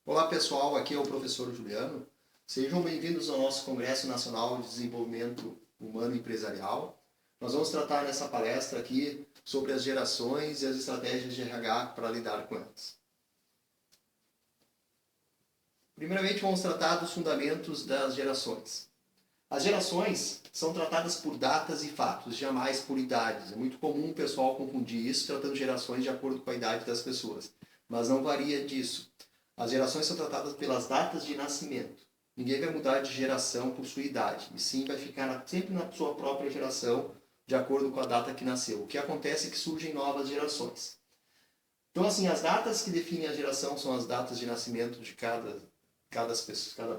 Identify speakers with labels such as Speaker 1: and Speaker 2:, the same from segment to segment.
Speaker 1: Olá pessoal, aqui é o professor Juliano. Sejam bem-vindos ao nosso Congresso Nacional de Desenvolvimento Humano e Empresarial. Nós vamos tratar nessa palestra aqui sobre as gerações e as estratégias de RH para lidar com elas. Primeiramente, vamos tratar dos fundamentos das gerações. As gerações são tratadas por datas e fatos, jamais por idades. É muito comum o pessoal confundir isso, tratando gerações de acordo com a idade das pessoas. Mas não varia disso. As gerações são tratadas pelas datas de nascimento. Ninguém vai mudar de geração por sua idade, e sim vai ficar sempre na sua própria geração, de acordo com a data que nasceu. O que acontece é que surgem novas gerações. Então, assim, as datas que definem a geração são as datas de nascimento de cada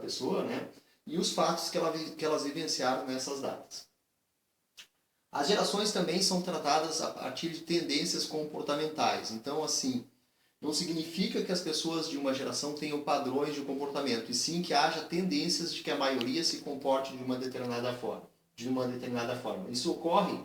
Speaker 1: pessoa, né? E os fatos que elas vivenciaram nessas datas. As gerações também são tratadas a partir de tendências comportamentais. Então, assim, não significa que as pessoas de uma geração tenham padrões de comportamento, e sim que haja tendências de que a maioria se comporte de uma determinada forma. Isso ocorre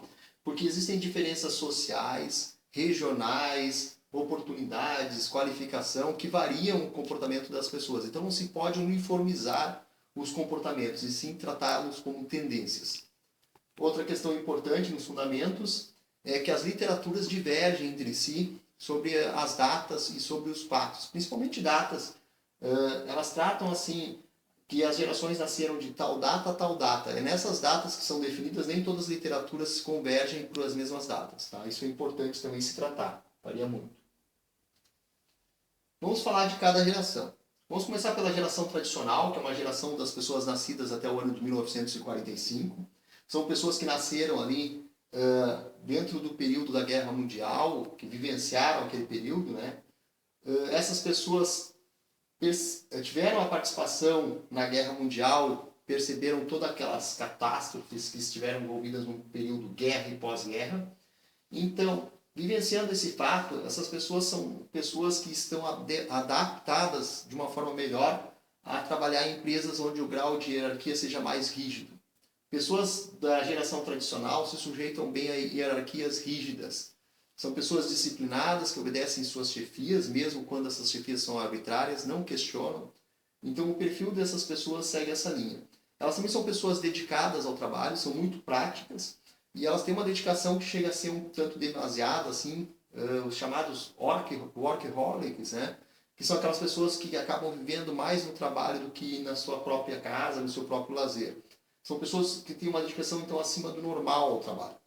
Speaker 1: porque existem diferenças sociais, regionais, oportunidades, qualificação que variam o comportamento das pessoas. Então não se pode uniformizar os comportamentos e sim tratá-los como tendências. Outra questão importante nos fundamentos é que as literaturas divergem entre si sobre as datas e sobre os fatos, principalmente datas. Elas tratam assim que as gerações nasceram de tal data a tal data. É nessas datas que são definidas, nem todas as literaturas convergem para as mesmas datas. Tá? Isso é importante também se tratar, varia muito. Vamos falar de cada geração. Vamos começar pela geração tradicional, que é uma geração das pessoas nascidas até o ano de 1945. São pessoas que nasceram ali dentro do período da Guerra Mundial, que vivenciaram aquele período, né? Essas pessoas tiveram a participação na Guerra Mundial, perceberam todas aquelas catástrofes que estiveram envolvidas no período guerra e pós-guerra. Então, vivenciando esse fato, essas pessoas são pessoas que estão adaptadas de uma forma melhor a trabalhar em empresas onde o grau de hierarquia seja mais rígido. Pessoas da geração tradicional se sujeitam bem a hierarquias rígidas. São pessoas disciplinadas que obedecem suas chefias, mesmo quando essas chefias são arbitrárias, não questionam. Então o perfil dessas pessoas segue essa linha. Elas também são pessoas dedicadas ao trabalho, são muito práticas, e elas têm uma dedicação que chega a ser um tanto demasiada, assim, os chamados workaholics, né? Que são aquelas pessoas que acabam vivendo mais no trabalho do que na sua própria casa, no seu próprio lazer. São pessoas que têm uma dedicação, então, acima do normal ao trabalho.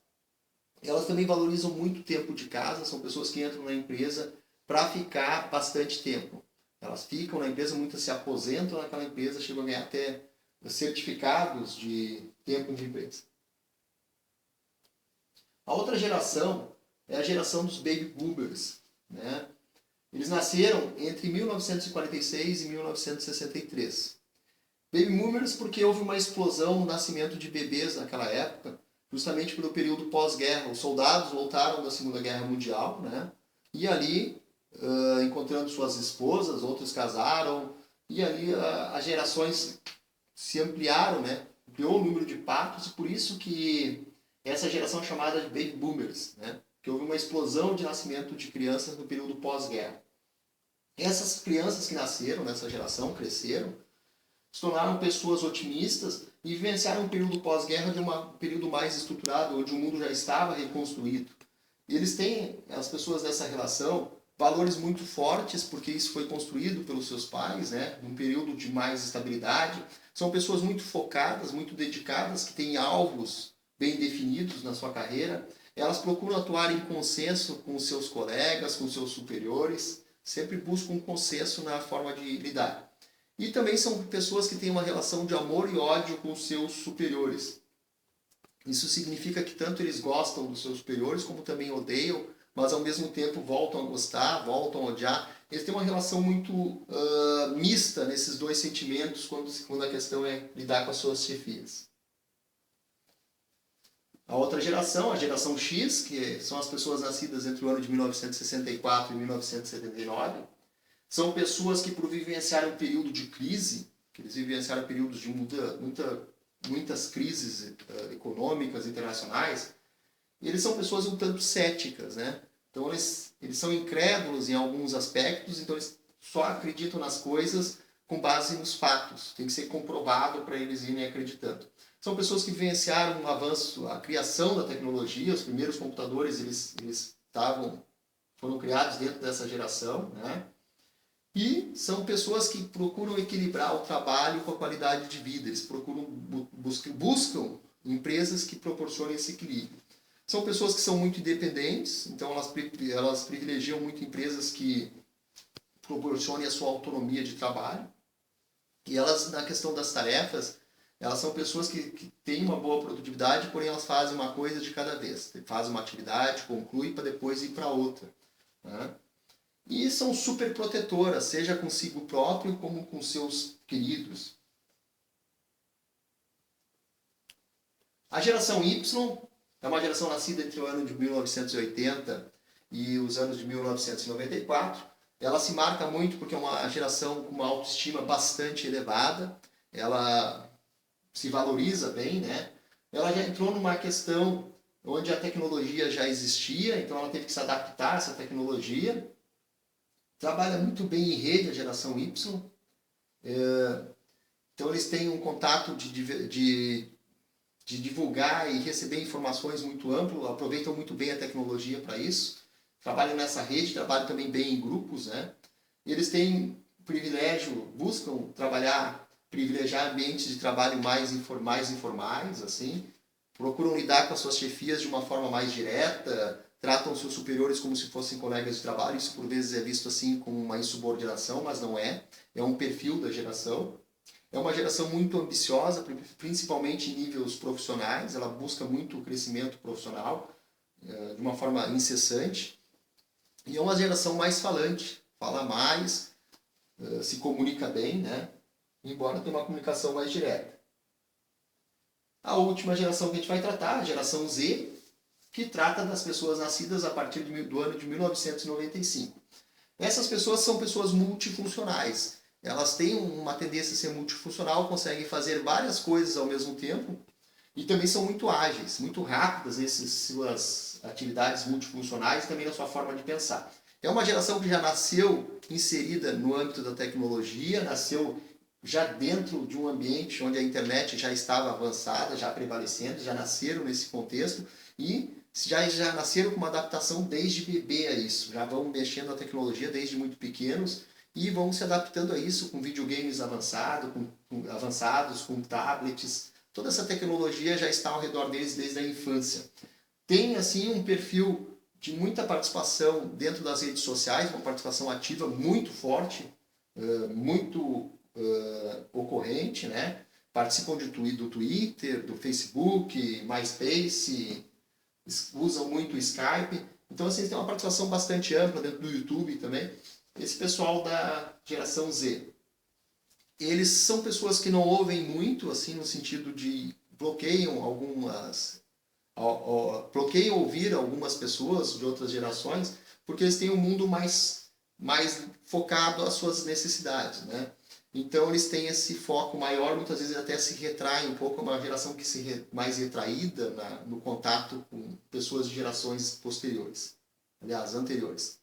Speaker 1: Elas também valorizam muito o tempo de casa, são pessoas que entram na empresa para ficar bastante tempo. Elas ficam na empresa, muitas se aposentam naquela empresa, chegam a ganhar até certificados de tempo de empresa. A outra geração é a geração dos baby boomers, né? Eles nasceram entre 1946 e 1963. Baby boomers porque houve uma explosão no nascimento de bebês naquela época, justamente pelo período pós-guerra. Os soldados voltaram da Segunda Guerra Mundial, né? E ali, encontrando suas esposas, outros casaram, e ali as gerações se ampliaram, né? Ampliou o número de partos, e por isso que essa geração é chamada de baby boomers, né? Que houve uma explosão de nascimento de crianças no período pós-guerra. Essas crianças que nasceram nessa geração, cresceram, se tornaram pessoas otimistas e vivenciaram um período pós-guerra de um período mais estruturado, onde o mundo já estava reconstruído. E eles têm, as pessoas dessa relação, valores muito fortes, porque isso foi construído pelos seus pais, né, num período de mais estabilidade. São pessoas muito focadas, muito dedicadas, que têm alvos bem definidos na sua carreira. Elas procuram atuar em consenso com os seus colegas, com os seus superiores, sempre buscam um consenso na forma de lidar. E também são pessoas que têm uma relação de amor e ódio com os seus superiores. Isso significa que tanto eles gostam dos seus superiores, como também odeiam, mas ao mesmo tempo voltam a gostar, voltam a odiar. Eles têm uma relação muito mista nesses dois sentimentos quando a questão é lidar com as suas chefias. A outra geração, a geração X, que são as pessoas nascidas entre o ano de 1964 e 1979, são pessoas que, por vivenciarem um período de crise, que eles vivenciaram períodos de muitas crises econômicas internacionais, eles são pessoas um tanto céticas, né? Então eles são incrédulos em alguns aspectos, então eles só acreditam nas coisas com base nos fatos. Tem que ser comprovado para eles irem acreditando. São pessoas que vivenciaram um avanço, a criação da tecnologia. Os primeiros computadores foram criados dentro dessa geração, né? E são pessoas que procuram equilibrar o trabalho com a qualidade de vida. Eles buscam empresas que proporcionem esse equilíbrio. São pessoas que são muito independentes, então elas privilegiam muito empresas que proporcionem a sua autonomia de trabalho. E elas, na questão das tarefas, elas são pessoas que têm uma boa produtividade, porém elas fazem uma coisa de cada vez. Fazem uma atividade, conclui para depois ir para outra, né? E são super protetoras, seja consigo próprio como com seus queridos. A geração Y é uma geração nascida entre o ano de 1980 e os anos de 1994. Ela se marca muito porque é uma geração com uma autoestima bastante elevada. Ela se valoriza bem, né? Ela já entrou numa questão onde a tecnologia já existia, então ela teve que se adaptar a essa tecnologia. Trabalha muito bem em rede a geração Y. Então eles têm um contato de divulgar e receber informações muito amplo, aproveitam muito bem a tecnologia para isso. Trabalham nessa rede, trabalham também bem em grupos, né? Eles têm privilégio, buscam privilegiar ambientes de trabalho mais informais, assim. Procuram lidar com as suas chefias de uma forma mais direta, tratam seus superiores como se fossem colegas de trabalho. Isso por vezes é visto assim como uma insubordinação, mas não é. É um perfil da geração. É uma geração muito ambiciosa, principalmente em níveis profissionais. Ela busca muito o crescimento profissional de uma forma incessante. E é uma geração mais falante, fala mais, se comunica bem, né? Embora tenha uma comunicação mais direta. A última geração que a gente vai tratar, a geração Z, que trata das pessoas nascidas a partir do ano de 1995. Essas pessoas são pessoas multifuncionais. Elas têm uma tendência a ser multifuncional, conseguem fazer várias coisas ao mesmo tempo e também são muito ágeis, muito rápidas nessas suas atividades multifuncionais e também na sua forma de pensar. É uma geração que já nasceu inserida no âmbito da tecnologia, nasceu já dentro de um ambiente onde a internet já estava avançada, já prevalecendo, já nasceram nesse contexto e já nasceram com uma adaptação desde bebê a isso, já vão mexendo na tecnologia desde muito pequenos e vão se adaptando a isso com videogames avançados, com tablets. Toda essa tecnologia já está ao redor deles desde a infância. Tem assim um perfil de muita participação dentro das redes sociais, uma participação ativa muito forte, muito ocorrente, né? Participam do Twitter, do Facebook, MySpace, usam muito o Skype. Então, assim, tem uma participação bastante ampla dentro do YouTube também. Esse pessoal da geração Z. Eles são pessoas que não ouvem muito, assim, no sentido de bloqueiam ouvir algumas pessoas de outras gerações, porque eles têm um mundo mais focado às suas necessidades, né? Então eles têm esse foco maior, muitas vezes até se retraem um pouco, é uma geração que mais retraída no contato com pessoas de gerações posteriores, aliás, anteriores.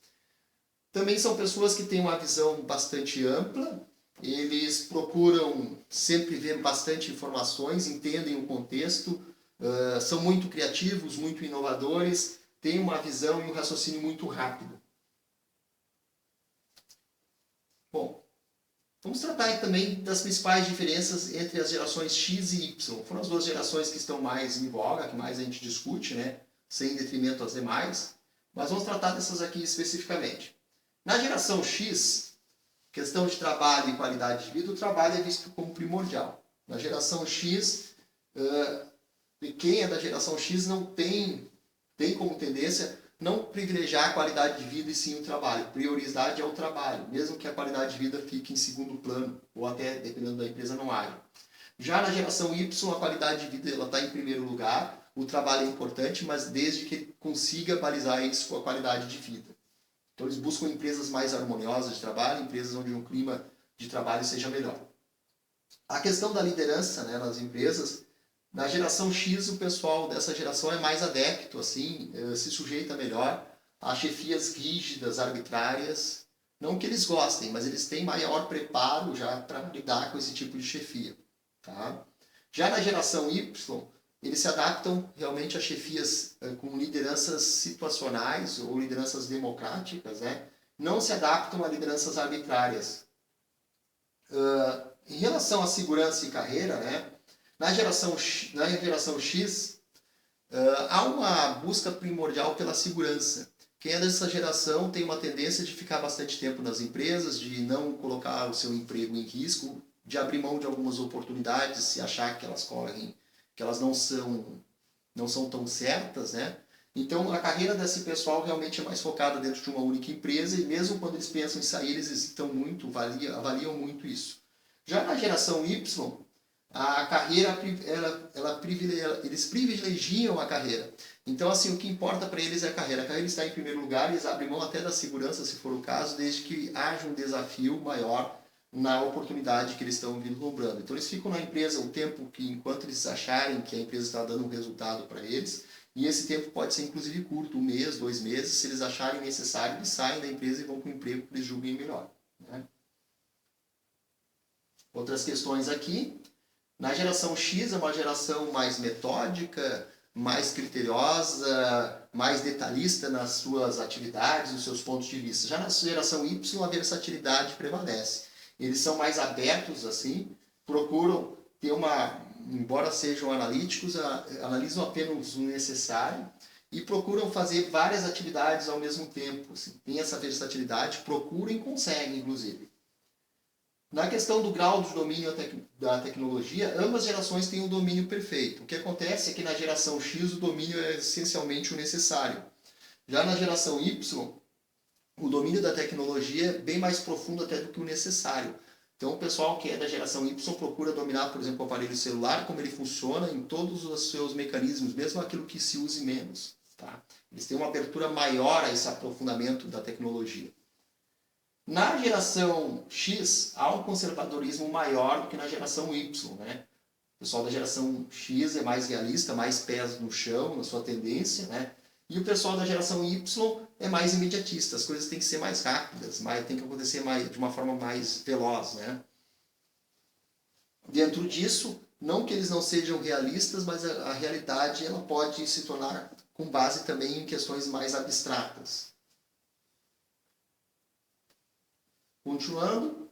Speaker 1: Também são pessoas que têm uma visão bastante ampla, eles procuram sempre ver bastante informações, entendem o contexto, são muito criativos, muito inovadores, têm uma visão e um raciocínio muito rápido. Bom, vamos tratar também das principais diferenças entre as gerações X e Y. Foram as duas gerações que estão mais em voga, que mais a gente discute, né? Sem detrimento às demais. Mas vamos tratar dessas aqui especificamente. Na geração X, questão de trabalho e qualidade de vida, o trabalho é visto como primordial. Na geração X, quem é da geração X não tem como tendência não privilegiar a qualidade de vida e sim o trabalho. Prioridade é o trabalho, mesmo que a qualidade de vida fique em segundo plano, ou até, dependendo da empresa, não haja. Já na geração Y, a qualidade de vida está em primeiro lugar, o trabalho é importante, mas desde que consiga balizar isso com a qualidade de vida. Então eles buscam empresas mais harmoniosas de trabalho, empresas onde o clima de trabalho seja melhor. A questão da liderança, né, nas empresas, na geração X, o pessoal dessa geração é mais adepto, assim, se sujeita melhor a chefias rígidas, arbitrárias, Não que eles gostem, mas eles têm maior preparo já para lidar com esse tipo de chefia. Tá? Já na geração Y, eles se adaptam realmente a chefias com lideranças situacionais ou lideranças democráticas, né? Não se adaptam a lideranças arbitrárias. Em relação à segurança e carreira, né? Na geração X, há uma busca primordial pela segurança. Quem é dessa geração tem uma tendência de ficar bastante tempo nas empresas, de não colocar o seu emprego em risco, de abrir mão de algumas oportunidades, se achar que elas correm, que elas não são tão certas, né? Então a carreira desse pessoal realmente é mais focada dentro de uma única empresa e mesmo quando eles pensam em sair, eles hesitam muito, avaliam muito isso. Já na geração Y, a carreira, eles privilegiam a carreira. Então, assim, o que importa para eles é a carreira. A carreira está em primeiro lugar, eles abrem mão até da segurança, se for o caso, desde que haja um desafio maior na oportunidade que eles estão vislumbrando. Então, eles ficam na empresa o tempo que, enquanto eles acharem que a empresa está dando um resultado para eles, e esse tempo pode ser, inclusive, curto, 1 mês, 2 meses, se eles acharem necessário, eles saem da empresa e vão para o emprego que eles julguem melhor. Né? Outras questões aqui. Na geração X é uma geração mais metódica, mais criteriosa, mais detalhista nas suas atividades, nos seus pontos de vista. Já na geração Y, a versatilidade prevalece. Eles são mais abertos, assim, procuram ter embora sejam analíticos, analisam apenas o necessário e procuram fazer várias atividades ao mesmo tempo. Assim. Tem essa versatilidade, procuram e conseguem, inclusive. Na questão do grau de domínio da tecnologia, ambas gerações têm um domínio perfeito. O que acontece é que na geração X o domínio é essencialmente o necessário. Já na geração Y, o domínio da tecnologia é bem mais profundo até do que o necessário. Então o pessoal que é da geração Y procura dominar, por exemplo, o aparelho celular, como ele funciona em todos os seus mecanismos, mesmo aquilo que se use menos. Tá? Eles têm uma abertura maior a esse aprofundamento da tecnologia. Na geração X, há um conservadorismo maior do que na geração Y. Né? O pessoal da geração X é mais realista, mais pés no chão, na sua tendência. Né? E o pessoal da geração Y é mais imediatista. As coisas têm que ser mais rápidas, tem que acontecer de uma forma mais veloz. Né? Dentro disso, não que eles não sejam realistas, mas a realidade ela pode se tornar com base também em questões mais abstratas. Continuando,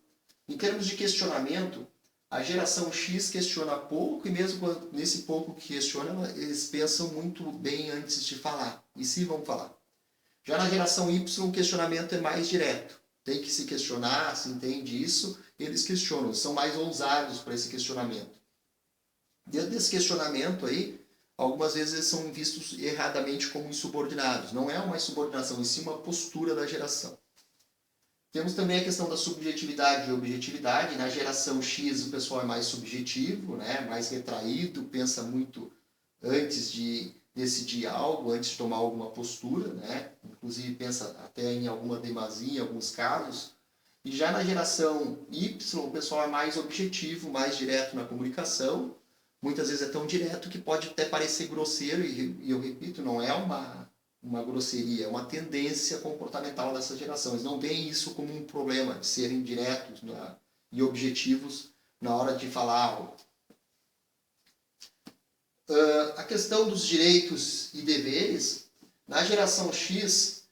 Speaker 1: em termos de questionamento, a geração X questiona pouco e mesmo nesse pouco que questiona, eles pensam muito bem antes de falar, e se vão falar. Já na geração Y, o questionamento é mais direto. Tem que se questionar, se entende isso, eles questionam, são mais ousados para esse questionamento. Dentro desse questionamento aí, algumas vezes eles são vistos erradamente como insubordinados. Não é uma insubordinação, em si uma postura da geração. Temos também a questão da subjetividade e objetividade. Na geração X o pessoal é mais subjetivo, né? Mais retraído, pensa muito antes de decidir algo, antes de tomar alguma postura, né? Inclusive pensa até em alguma demasia em alguns casos. E já na geração Y o pessoal é mais objetivo, mais direto na comunicação. Muitas vezes é tão direto que pode até parecer grosseiro, e eu repito, não é uma grosseria, é uma tendência comportamental dessa geração. Eles não veem isso como um problema de serem diretos e objetivos na hora de falar algo. A questão dos direitos e deveres, na geração X,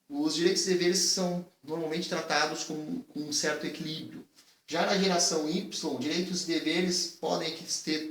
Speaker 1: os direitos e deveres são normalmente tratados com um certo equilíbrio. Já na geração Y, direitos e deveres podem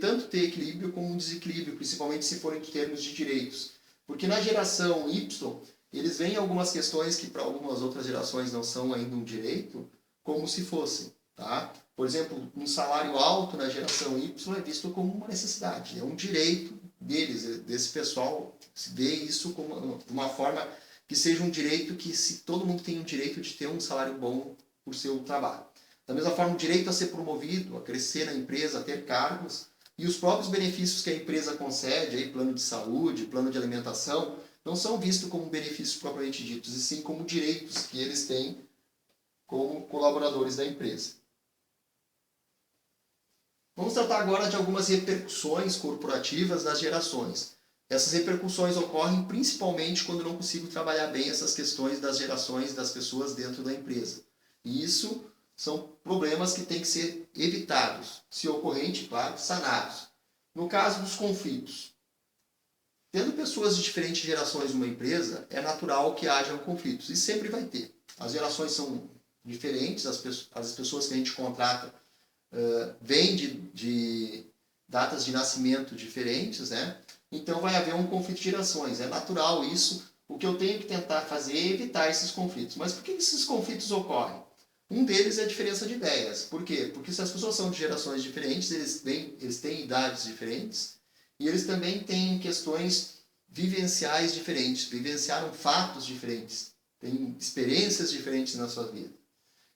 Speaker 1: tanto ter equilíbrio como um desequilíbrio, principalmente se forem em termos de direitos. Porque na geração Y, eles veem algumas questões que para algumas outras gerações não são ainda um direito, como se fossem. Tá? Por exemplo, um salário alto na geração Y é visto como uma necessidade, é um direito deles, desse pessoal, se vê isso como uma forma que seja um direito que se todo mundo tem o direito de ter um salário bom por seu trabalho. Da mesma forma, o direito a ser promovido, a crescer na empresa, a ter cargos, e os próprios benefícios que a empresa concede, aí, plano de saúde, plano de alimentação, não são vistos como benefícios propriamente ditos, e sim como direitos que eles têm como colaboradores da empresa. Vamos tratar agora de algumas repercussões corporativas das gerações. Essas repercussões ocorrem principalmente quando não consigo trabalhar bem essas questões das gerações das pessoas dentro da empresa. E isso são problemas que têm que ser evitados, se ocorrente, claro, sanados. No caso dos conflitos, tendo pessoas de diferentes gerações numa empresa, é natural que hajam conflitos, e sempre vai ter. As gerações são diferentes, as pessoas que a gente contrata vêm de datas de nascimento diferentes, né? Então vai haver um conflito de gerações, é natural isso. O que eu tenho que tentar fazer é evitar esses conflitos. Mas por que esses conflitos ocorrem? Um deles é a diferença de ideias. Por quê? Porque se as pessoas são de gerações diferentes, eles têm idades diferentes e eles também têm questões vivenciais diferentes, vivenciaram fatos diferentes, têm experiências diferentes na sua vida.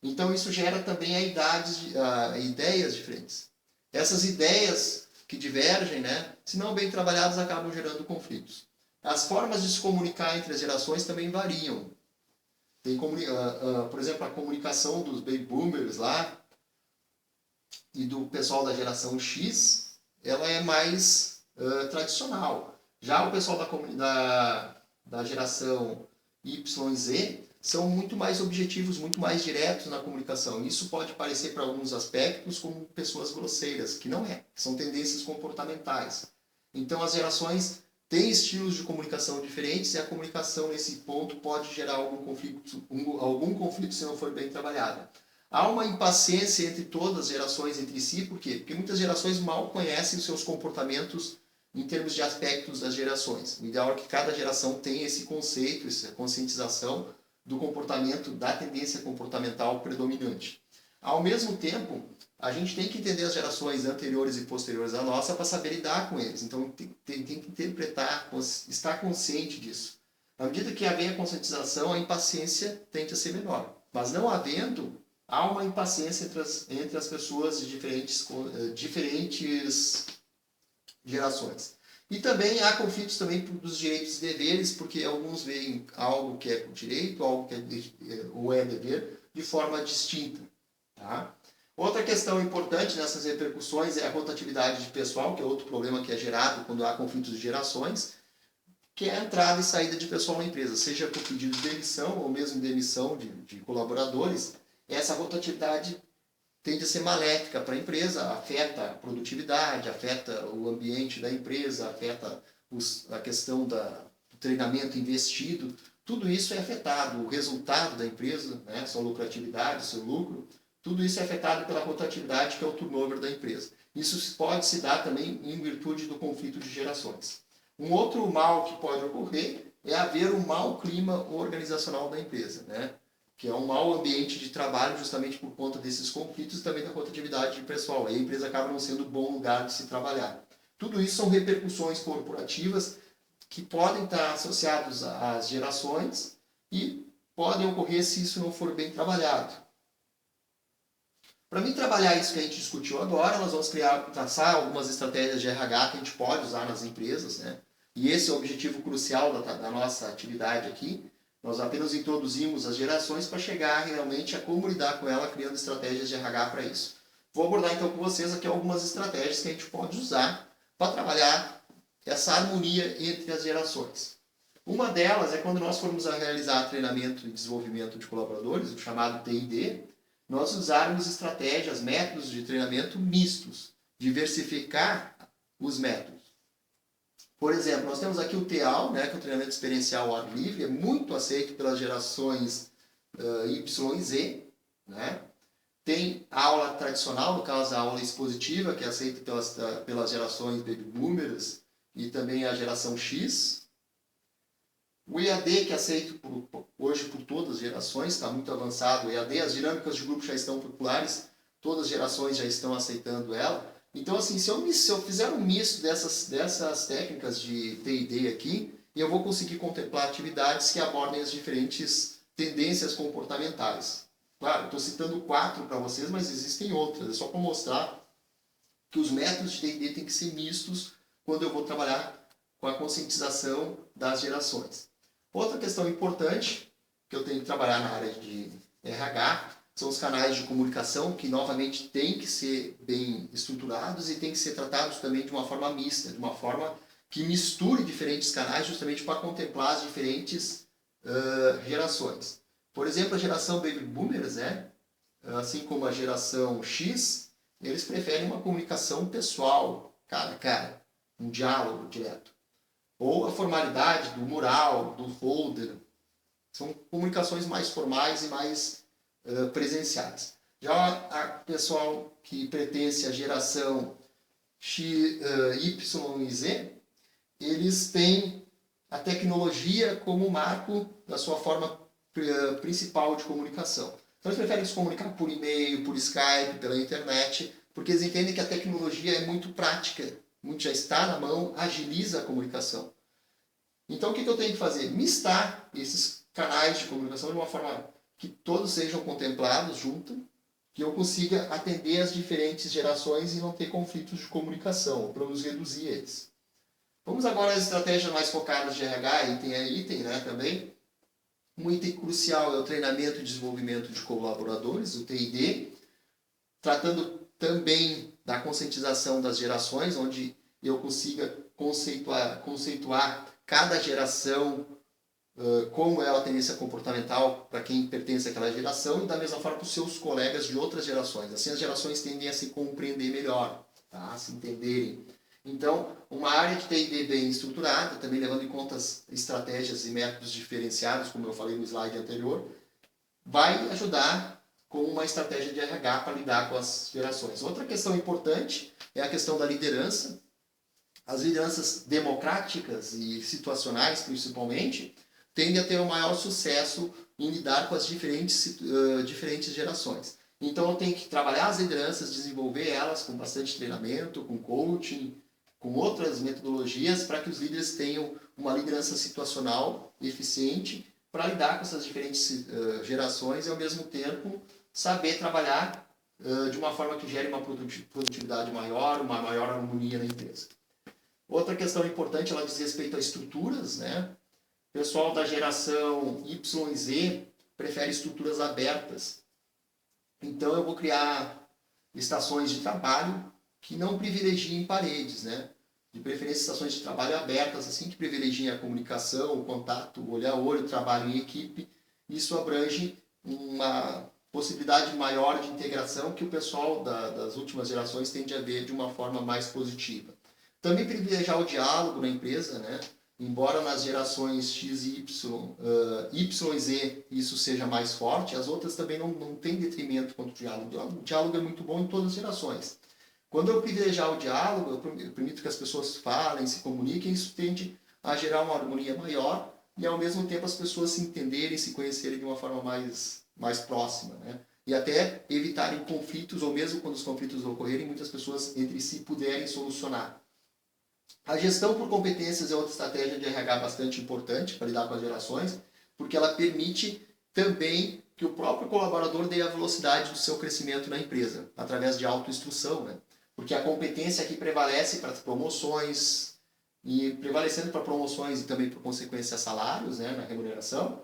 Speaker 1: Então isso gera também ideias diferentes. Essas ideias que divergem, né, se não bem trabalhadas, acabam gerando conflitos. As formas de se comunicar entre as gerações também variam. Tem, por exemplo, a comunicação dos baby boomers lá e do pessoal da geração X, ela é mais tradicional. Já o pessoal da geração Y e Z são muito mais objetivos, muito mais diretos na comunicação. Isso pode parecer para alguns aspectos como pessoas grosseiras, que não é. São tendências comportamentais. Então as gerações têm estilos de comunicação diferentes e a comunicação nesse ponto pode gerar algum conflito se não for bem trabalhada. Há uma impaciência entre todas as gerações entre si, por quê? Porque muitas gerações mal conhecem os seus comportamentos em termos de aspectos das gerações. O ideal é que cada geração tenha esse conceito, essa conscientização do comportamento, da tendência comportamental predominante. Ao mesmo tempo, a gente tem que entender as gerações anteriores e posteriores à nossa para saber lidar com eles. Então, tem que interpretar, estar consciente disso. À medida que haver a conscientização, a impaciência tende a ser menor. Mas não havendo, há uma impaciência entre as pessoas de diferentes gerações. E também há conflitos também dos direitos e deveres, porque alguns veem algo que é direito, algo que é dever, de forma distinta. Tá? Outra questão importante nessas repercussões é a rotatividade de pessoal, que é outro problema que é gerado quando há conflitos de gerações, que é a entrada e saída de pessoal na empresa, seja por pedido de demissão ou mesmo demissão de colaboradores. Essa rotatividade tende a ser maléfica para a empresa, afeta a produtividade, afeta o ambiente da empresa, afeta a questão do treinamento investido. Tudo isso é afetado, o resultado da empresa, né, sua lucratividade, seu lucro, tudo isso é afetado pela rotatividade, que é o turnover da empresa. Isso pode se dar também em virtude do conflito de gerações. Um outro mal que pode ocorrer é haver um mau clima organizacional da empresa, né? Que é um mau ambiente de trabalho justamente por conta desses conflitos e também da rotatividade de pessoal. Aí a empresa acaba não sendo um bom lugar de se trabalhar. Tudo isso são repercussões corporativas que podem estar associados às gerações e podem ocorrer se isso não for bem trabalhado. Para mim trabalhar isso que a gente discutiu agora, nós vamos traçar algumas estratégias de RH que a gente pode usar nas empresas, né? E esse é o objetivo crucial da nossa atividade aqui. Nós apenas introduzimos as gerações para chegar realmente a como lidar com ela, criando estratégias de RH para isso. Vou abordar então com vocês aqui algumas estratégias que a gente pode usar para trabalhar essa harmonia entre as gerações. Uma delas é quando nós formos a realizar treinamento e desenvolvimento de colaboradores, o chamado T&D, nós usarmos estratégias, métodos de treinamento mistos, diversificar os métodos. Por exemplo, nós temos aqui o TEAL, né, que é o treinamento experiencial ao ar livre, é muito aceito pelas gerações Y e Z. Né? Tem a aula tradicional, no caso a aula expositiva, que é aceita pelas gerações Baby Boomers e também a geração X. O EAD, que é aceito hoje por todas as gerações, está muito avançado o EAD, as dinâmicas de grupo já estão populares, todas as gerações já estão aceitando ela. Então, assim, se eu fizer um misto dessas técnicas de T&D aqui, eu vou conseguir contemplar atividades que abordem as diferentes tendências comportamentais. Claro, estou citando 4 para vocês, mas existem outras. É só para mostrar que os métodos de T&D têm que ser mistos quando eu vou trabalhar com a conscientização das gerações. Outra questão importante que eu tenho que trabalhar na área de RH são os canais de comunicação que, novamente, têm que ser bem estruturados e têm que ser tratados também de uma forma mista, de uma forma que misture diferentes canais justamente para contemplar as diferentes gerações. Por exemplo, a geração Baby Boomers, né? Assim como a geração X, eles preferem uma comunicação pessoal, cara a cara, um diálogo direto. Ou a formalidade do mural, do folder. São comunicações mais formais e mais presenciais. Já o pessoal que pertence à geração X, Y e Z, eles têm a tecnologia como marco da sua forma principal de comunicação. Então eles preferem se comunicar por e-mail, por Skype, pela internet, porque eles entendem que a tecnologia é muito prática, muito já está na mão, agiliza a comunicação. Então o que eu tenho que fazer? Mistar esses canais de comunicação de uma forma que todos sejam contemplados junto, que eu consiga atender as diferentes gerações e não ter conflitos de comunicação, ou pelo menos reduzir eles. Vamos agora às estratégias mais focadas de RH, item a item, né, também. Um item crucial é o treinamento e desenvolvimento de colaboradores, o T&D, tratando também da conscientização das gerações, onde eu consiga conceituar cada geração, como é a tendência comportamental para quem pertence àquela geração, e da mesma forma para os seus colegas de outras gerações. Assim as gerações tendem a se compreender melhor, tá? A se entenderem. Então, uma área de T&D bem estruturada, também levando em conta as estratégias e métodos diferenciados, como eu falei no slide anterior, vai ajudar com uma estratégia de RH para lidar com as gerações. Outra questão importante é a questão da liderança. As lideranças democráticas e situacionais, principalmente, tendem a ter um maior sucesso em lidar com as diferentes gerações. Então, eu tenho que trabalhar as lideranças, desenvolver elas com bastante treinamento, com coaching, com outras metodologias, para que os líderes tenham uma liderança situacional eficiente para lidar com essas diferentes gerações e, ao mesmo tempo, saber trabalhar de uma forma que gere uma produtividade maior, uma maior harmonia na empresa. Outra questão importante, ela diz respeito a estruturas, né? O pessoal da geração Y e Z prefere estruturas abertas. Então, eu vou criar estações de trabalho que não privilegiem paredes, né? De preferência, estações de trabalho abertas, assim, que privilegiem a comunicação, o contato, o olho a olho, o trabalho em equipe. Isso abrange uma possibilidade maior de integração que o pessoal das últimas gerações tende a ver de uma forma mais positiva. Também privilegiar o diálogo na empresa, né? Embora nas gerações X e Y e Z isso seja mais forte, as outras também não têm detrimento quanto ao diálogo. O diálogo é muito bom em todas as gerações. Quando eu privilegiar o diálogo, eu permito que as pessoas falem, se comuniquem, isso tende a gerar uma harmonia maior e, ao mesmo tempo, as pessoas se entenderem, se conhecerem de uma forma mais próxima, né? E até evitarem conflitos, ou mesmo quando os conflitos ocorrerem, muitas pessoas entre si puderem solucionar. A gestão por competências é outra estratégia de RH bastante importante para lidar com as gerações, porque ela permite também que o próprio colaborador dê a velocidade do seu crescimento na empresa, através de autoinstrução, né? Porque a competência aqui prevalece para promoções, e prevalecendo para promoções e também por consequência salários, né, na remuneração,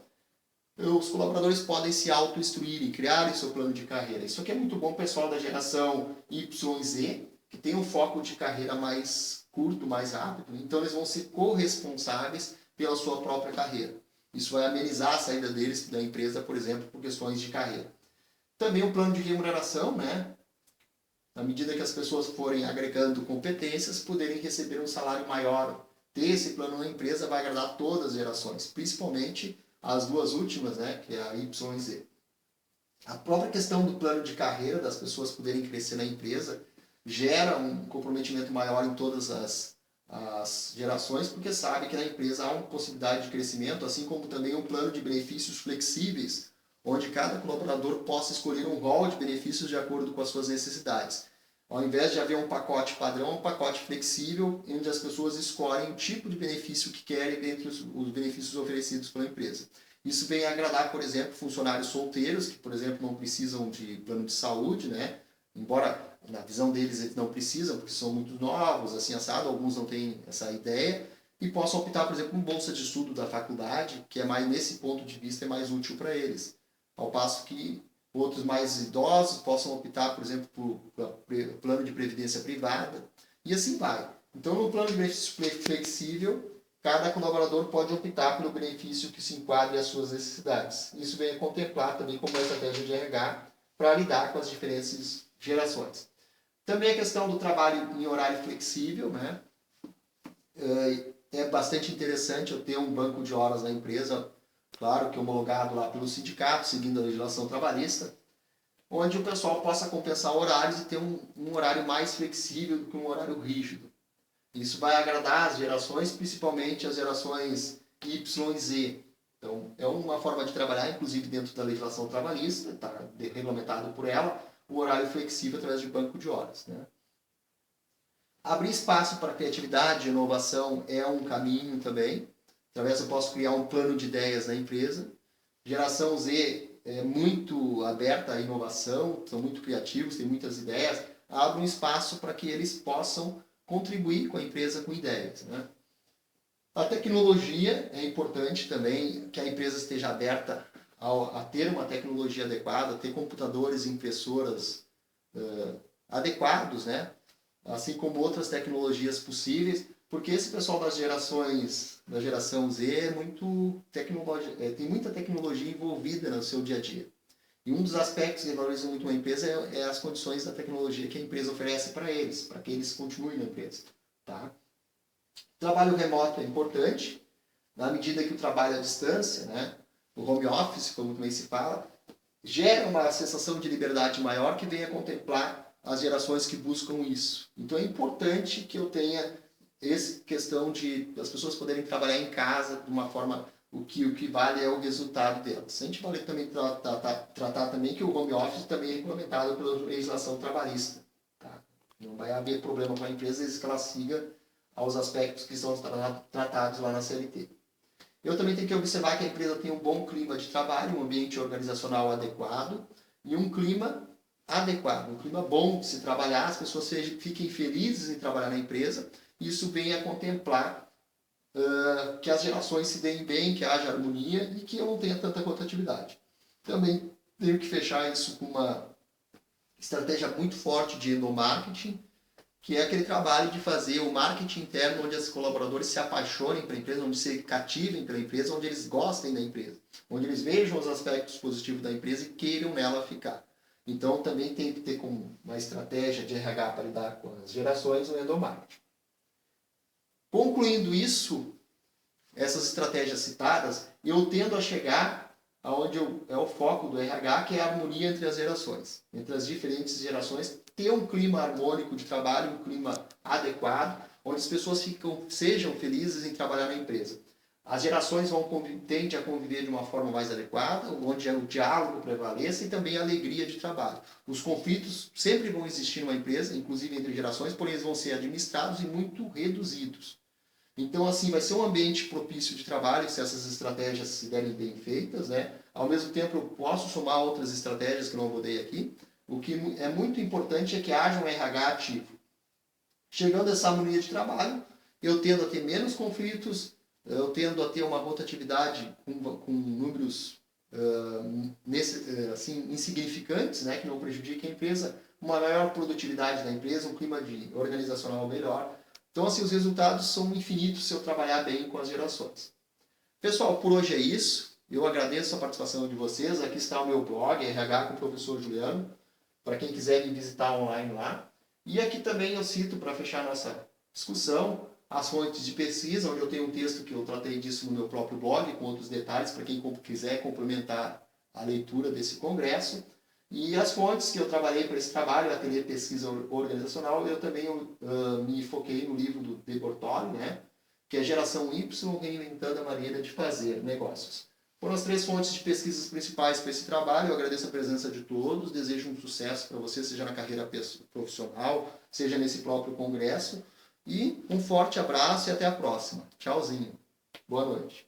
Speaker 1: os colaboradores podem se autoinstruir e criarem seu plano de carreira. Isso aqui é muito bom, pessoal da geração Y e Z, que tem um foco de carreira mais curto, mais rápido. Então, eles vão ser corresponsáveis pela sua própria carreira. Isso vai amenizar a saída deles da empresa, por exemplo, por questões de carreira. Também um plano de remuneração, né? Na medida que as pessoas forem agregando competências, poderem receber um salário maior. Ter esse plano na empresa vai agradar todas as gerações, principalmente as duas últimas, né? Que é a Y e Z. A própria questão do plano de carreira, das pessoas poderem crescer na empresa, gera um comprometimento maior em todas as gerações, porque sabe que na empresa há uma possibilidade de crescimento, assim como também um plano de benefícios flexíveis, onde cada colaborador possa escolher um rol de benefícios de acordo com as suas necessidades. Ao invés de haver um pacote padrão, um pacote flexível, onde as pessoas escolhem o tipo de benefício que querem dentre os benefícios oferecidos pela empresa. Isso vem agradar, por exemplo, funcionários solteiros, que, por exemplo, não precisam de plano de saúde, né? Embora na visão deles eles não precisam, porque são muito novos, assim, assado, alguns não têm essa ideia, e possam optar, por exemplo, por bolsa de estudo da faculdade, que é mais, nesse ponto de vista, é mais útil para eles. Ao passo que outros mais idosos possam optar, por exemplo, por plano de previdência privada, e assim vai. Então, no plano de benefício flexível, cada colaborador pode optar pelo benefício que se enquadre às suas necessidades. Isso vem a contemplar também como uma estratégia de RH para lidar com as diferentes gerações. Também a questão do trabalho em horário flexível, né? É bastante interessante eu ter um banco de horas na empresa, claro que homologado lá pelo sindicato, seguindo a legislação trabalhista, onde o pessoal possa compensar horários e ter um horário mais flexível do que um horário rígido. Isso vai agradar as gerações, principalmente as gerações Y e Z. Então, é uma forma de trabalhar, inclusive dentro da legislação trabalhista, está regulamentado por ela, o horário flexível através de banco de horas, né? Abrir espaço para criatividade e inovação é um caminho também. Através eu posso criar um plano de ideias na empresa. Geração Z é muito aberta à inovação, são muito criativos, têm muitas ideias. Abre um espaço para que eles possam contribuir com a empresa com ideias, né? A tecnologia é importante também que a empresa esteja aberta a ter uma tecnologia adequada, ter computadores e impressoras adequados, né? Assim como outras tecnologias possíveis, porque esse pessoal das gerações, da geração Z tem muita tecnologia envolvida no seu dia a dia. E um dos aspectos que valorizam muito uma empresa é as condições da tecnologia que a empresa oferece para eles, para que eles continuem na empresa. Tá? Trabalho remoto é importante, na medida que o trabalho à distância, né, o home office, como também se fala, gera uma sensação de liberdade maior que venha contemplar as gerações que buscam isso. Então é importante que eu tenha essa questão de as pessoas poderem trabalhar em casa de uma forma, o que vale é o resultado delas. A gente vai também tratar também que o home office também é regulamentado pela legislação trabalhista. Tá? Não vai haver problema com a empresa desde que ela siga aos aspectos que são tratados lá na CLT. Eu também tenho que observar que a empresa tem um bom clima de trabalho, um ambiente organizacional adequado e um clima adequado, um clima bom de se trabalhar, as pessoas fiquem felizes em trabalhar na empresa. Isso vem a contemplar que as gerações se deem bem, que haja harmonia e que eu não tenha tanta rotatividade. Também tenho que fechar isso com uma estratégia muito forte de endomarketing, que é aquele trabalho de fazer o marketing interno onde os colaboradores se apaixonem pela empresa, onde se cativem pela empresa, onde eles gostem da empresa, onde eles vejam os aspectos positivos da empresa e queiram nela ficar. Então também tem que ter como uma estratégia de RH para lidar com as gerações o endomarketing. Concluindo isso, essas estratégias citadas, eu tendo a chegar aonde é o foco do RH, que é a harmonia entre as gerações, entre as diferentes gerações, ter um clima harmônico de trabalho, um clima adequado, onde as pessoas sejam felizes em trabalhar na empresa. As gerações tendem a conviver de uma forma mais adequada, onde o diálogo prevaleça e também a alegria de trabalho. Os conflitos sempre vão existir numa empresa, inclusive entre gerações, porém eles vão ser administrados e muito reduzidos. Então, assim, vai ser um ambiente propício de trabalho se essas estratégias se derem bem feitas, né? Ao mesmo tempo, eu posso somar outras estratégias que eu não abordei aqui. O que é muito importante é que haja um RH ativo. Chegando a essa harmonia de trabalho, eu tendo a ter menos conflitos, eu tendo a ter uma rotatividade com números assim, insignificantes, né, que não prejudiquem a empresa, uma maior produtividade da empresa, um clima organizacional melhor. Então, assim, os resultados são infinitos se eu trabalhar bem com as gerações. Pessoal, por hoje é isso. Eu agradeço a participação de vocês. Aqui está o meu blog, RH com o professor Juliano, para quem quiser me visitar online lá. E aqui também eu cito, para fechar nossa discussão, as fontes de pesquisa, onde eu tenho um texto que eu tratei disso no meu próprio blog, com outros detalhes, para quem quiser complementar a leitura desse congresso. E as fontes que eu trabalhei para esse trabalho, Ateliê Pesquisa Organizacional, eu também me foquei no livro do De Bortoli, né, que é Geração Y, Reinventando a Maneira de Fazer Negócios. Foram as 3 fontes de pesquisas principais para esse trabalho. Eu agradeço a presença de todos, desejo um sucesso para você, seja na carreira profissional, seja nesse próprio congresso. E um forte abraço e até a próxima. Tchauzinho. Boa noite.